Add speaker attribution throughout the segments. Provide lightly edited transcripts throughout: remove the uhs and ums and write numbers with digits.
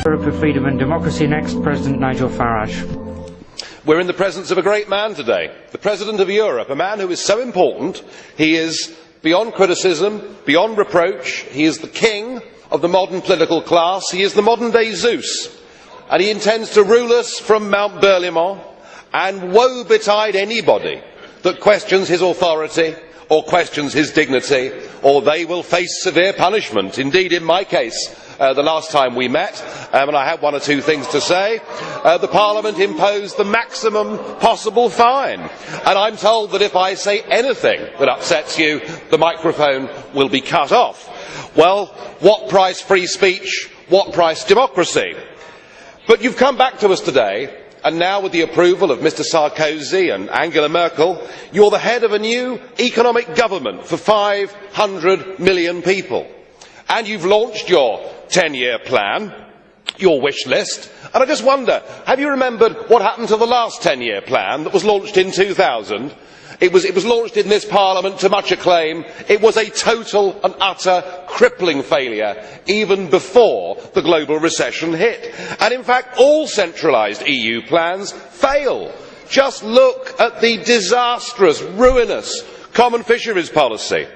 Speaker 1: Europe of Freedom and Democracy. Next, President Nigel Farage.
Speaker 2: We're in the presence of a great man today, the President of Europe, a man who is so important. He is beyond criticism, beyond reproach. He is the king of the modern political class. He is the modern-day Zeus, and he intends to rule us from Mount Berlaymont, and woe betide anybody that questions his authority or questions his dignity, or they will face severe punishment. Indeed, in my case, the last time we met, and I had one or two things to say, the Parliament imposed the maximum possible fine. And I'm told that if I say anything that upsets you, the microphone will be cut off. Well, what price free speech? What price democracy? But you've come back to us today, and now with the approval of Mr Sarkozy and Angela Merkel, you're the head of a new economic government for 500 million people. And you've launched your 10-year plan, your wish list, and I just wonder, have you remembered what happened to the last 10-year plan that was launched in 2000? It was launched in this Parliament to much acclaim. It was a total and utter crippling failure even before the global recession hit. And in fact, all centralised EU plans fail. Just look at the disastrous, ruinous common fisheries policy.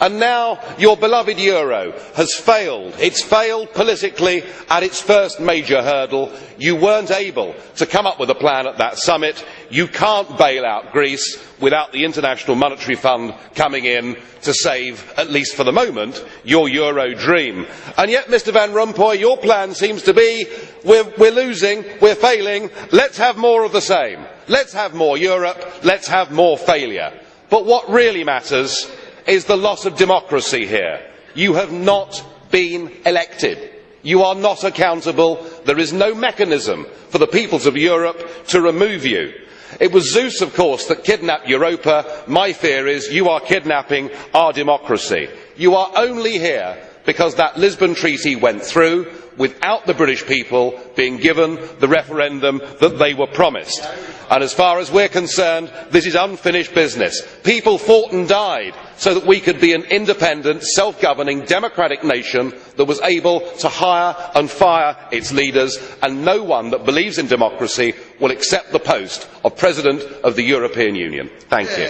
Speaker 2: And now your beloved euro has failed. It's failed politically at its first major hurdle. You weren't able to come up with a plan at that summit. You can't bail out Greece without the International Monetary Fund coming in to save, at least for the moment, your euro dream. And yet, Mr Van Rompuy, your plan seems to be, we're losing, we're failing, let's have more of the same. Let's have more Europe, let's have more failure. But what really matters is the loss of democracy here. You have not been elected. You are not accountable. There is no mechanism for the peoples of Europe to remove you. It was Zeus, of course, that kidnapped Europa. My fear is you are kidnapping our democracy. You are only here because that Lisbon Treaty went through without the British people being given the referendum that they were promised. And as far as we're concerned, this is unfinished business. People fought and died so that we could be an independent, self-governing, democratic nation that was able to hire and fire its leaders, and no one that believes in democracy will accept the post of President of the European Union. Thank you.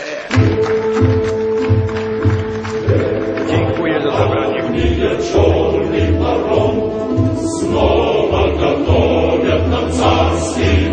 Speaker 3: Dziękuję za zabranie
Speaker 4: Słowa gotowią nam carskiej